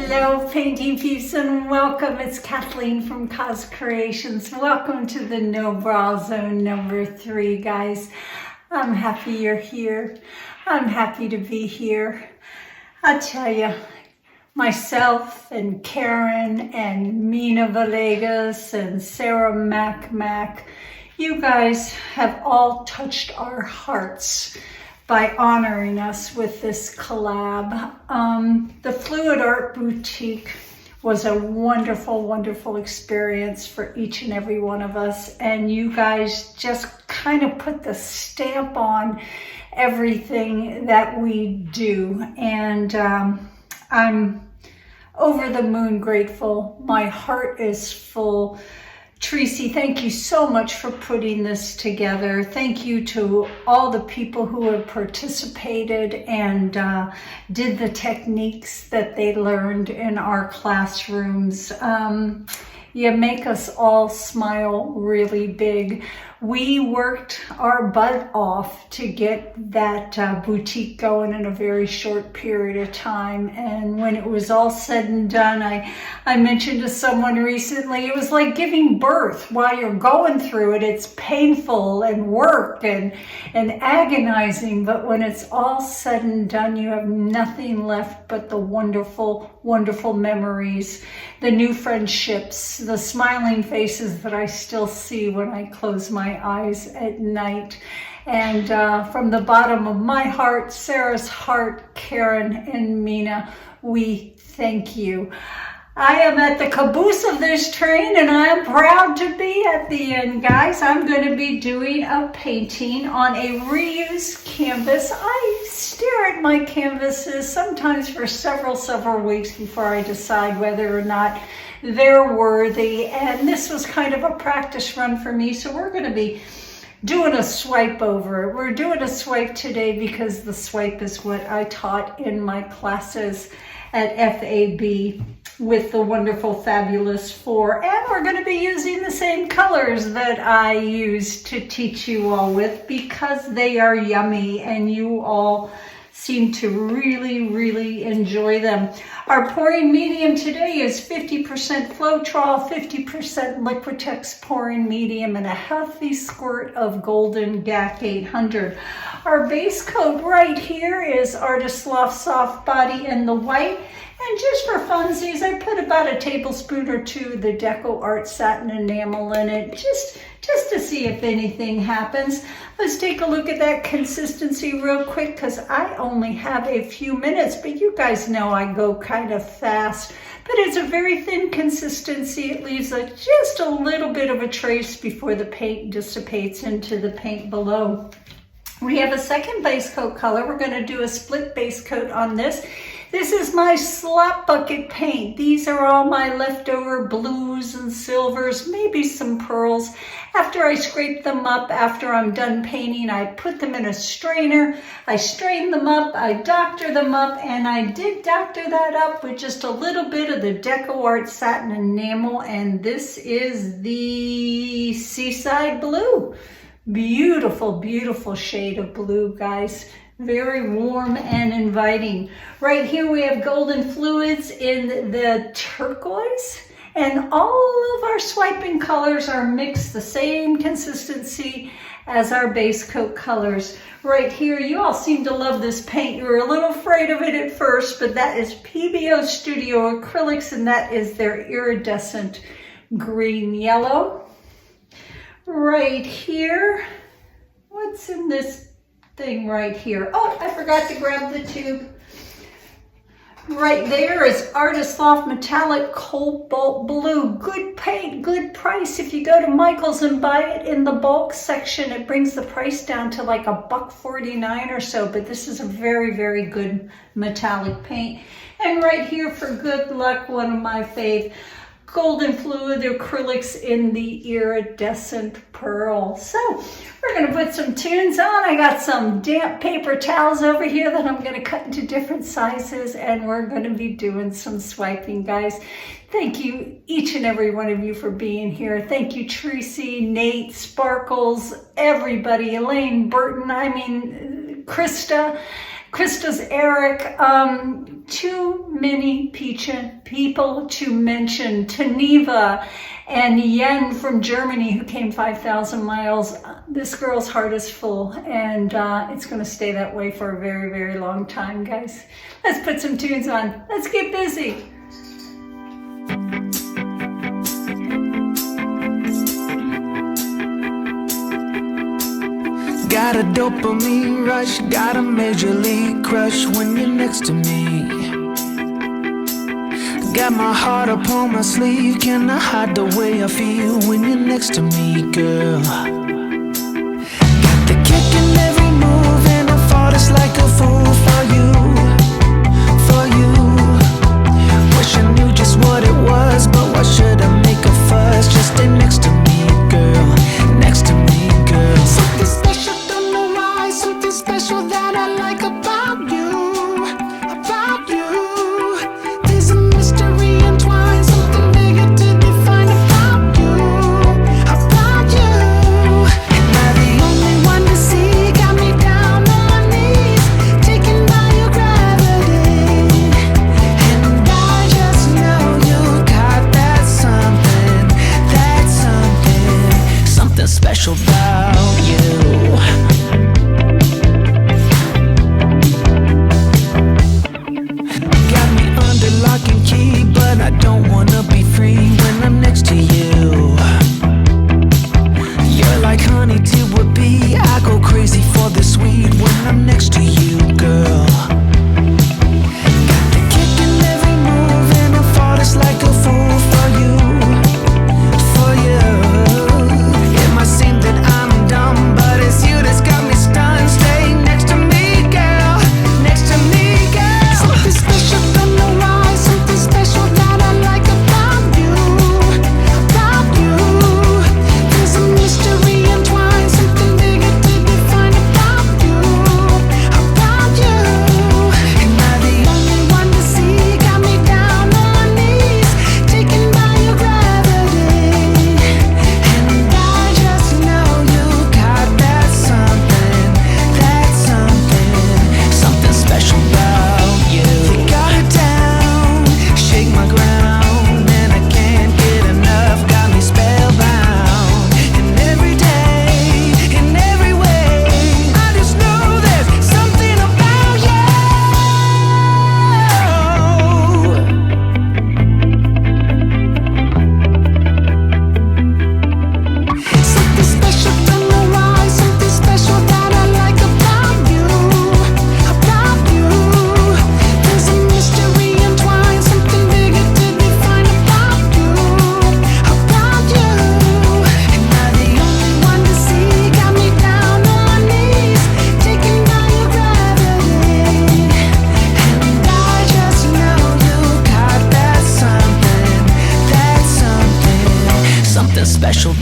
Hello, painting peeps, and welcome. It's Kathleen from Creations. Welcome to the No Bra Zone number 3, guys. I'm happy you're here. I'm happy to be here. I'll tell you, myself and Karen and Mina Villegas and Sarah Mac, you guys have all touched our hearts by honoring us with this collab. The Fluid Art Boutique was a wonderful, wonderful experience for each and every one of us. And you guys just kind of put the stamp on everything that we do. And I'm over the moon grateful. My heart is full. Tracy, thank you so much for putting this together. Thank you to all the people who have participated and did the techniques that they learned in our classrooms. You make us all smile really big. We worked our butt off to get that boutique going in a very short period of time. And when it was all said and done, I mentioned to someone recently, it was like giving birth. While you're going through it, it's painful and work and agonizing. But when it's all said and done, you have nothing left but the wonderful, wonderful memories, the new friendships, the smiling faces that I still see when I close my eyes at night. And from the bottom of my heart, Sarah's heart, Karen and Mina, we thank you. I am at the caboose of this train and I am proud to be at the end, guys. I'm going to be doing a painting on a reused canvas. I stare at my canvases sometimes for several weeks before I decide whether or not they're worthy. And this was kind of a practice run for me. So we're going to be doing a swipe over it. We're doing a swipe today because the swipe is what I taught in my classes at FAB with the wonderful, fabulous 4. And we're going to be using the same colors that I used to teach you all with because they are yummy and you all seem to really enjoy them. Our pouring medium today is 50% Floetrol, 50% Liquitex pouring medium, and a healthy squirt of Golden GAC 800. Our base coat right here is Artist Loft Soft Body in the white. And just for funsies, I put about a tablespoon or 2 of the Deco Art Satin Enamel in it, just to see if anything happens. Let's take a look at that consistency real quick because I only have a few minutes, but you guys know I go kind of fast. But it's a very thin consistency. It leaves just a little bit of a trace before the paint dissipates into the paint below. We have a second base coat color. We're going to do a split base coat on this. This is my slop bucket paint. These are all my leftover blues and silvers, maybe some pearls. After I scrape them up, after I'm done painting, I put them in a strainer. I strain them up, I doctor them up, and I did doctor that up with just a little bit of the Deco Art Satin Enamel, and this is the Seaside Blue. Beautiful, beautiful shade of blue, guys. Very warm and inviting. Right here we have golden fluids in the turquoise, and all of our swiping colors are mixed the same consistency as our base coat colors. Right here, you all seem to love this paint. You were a little afraid of it at first, but that is PBO Studio Acrylics, and that is their iridescent green yellow. Right here, what's in this thing right here? Oh, I forgot to grab the tube. Right there is Artist Loft Metallic Cobalt Blue. Good paint, good price. If you go to Michael's and buy it in the bulk section, it brings the price down to like $1.49 or so, but this is a very good metallic paint. And right here for good luck, one of my fave, golden fluid acrylics in the iridescent pearl. So we're going to put some tunes on. I got some damp paper towels over here that I'm going to cut into different sizes, and we're going to be doing some swiping, guys. Thank you, each and every one of you, for being here. Thank you, Tracy, Nate, Sparkles, everybody, Elaine, Burton, Krista. Krista's Eric. Too many people to mention. Teneva and Yen from Germany, who came 5,000 miles. This girl's heart is full, and it's going to stay that way for a very, very long time, guys. Let's put some tunes on. Let's get busy. Got a dopamine rush, got a major league crush when you're next to me. Got my heart upon my sleeve, can I hide the way I feel when you're next to me, girl? Got the kick in every move and I fought it's like a fool for you, for you. Wish I knew just what it was, but why should I make a fuss? Just stay next to me, girl, next to me, girl. Something special, don't know why, something special that I like about you, about you. There's a mystery entwined, something bigger to define about you, about you. Am I the only one to see? Got me down on my knees, taken by your gravity. And I just know you got that something, something special about you. Got me under lock and key, but I don't wanna be free when I'm next to you. You're like honey to a bee, I go crazy for the sweet when I'm next to you, girl. Got the kick in every move and I fought it's like a fool for you, for you. It might seem that I'm dumb, but it's you that's got me stunned. Stay next to me, girl, next to me, girl. Something special, don't know why, something special that I like about you, about you. There's a mystery entwined, something bigger to define about you, about you. Am I the only one to see? Got me down on my knees, taken by your gravity. And I just know you got that something, something special about you. You got it down, shake my ground, and I can't get enough, got me spellbound. And every day, in every way, I just know there's something about you. Something special, don't know why, something special that I like about you, about you. There's a mystery entwined, something bigger to define about you, about you. Am I the only one to see? Got me down on my knees, taken by your gravity. And I just know you got that something, something special.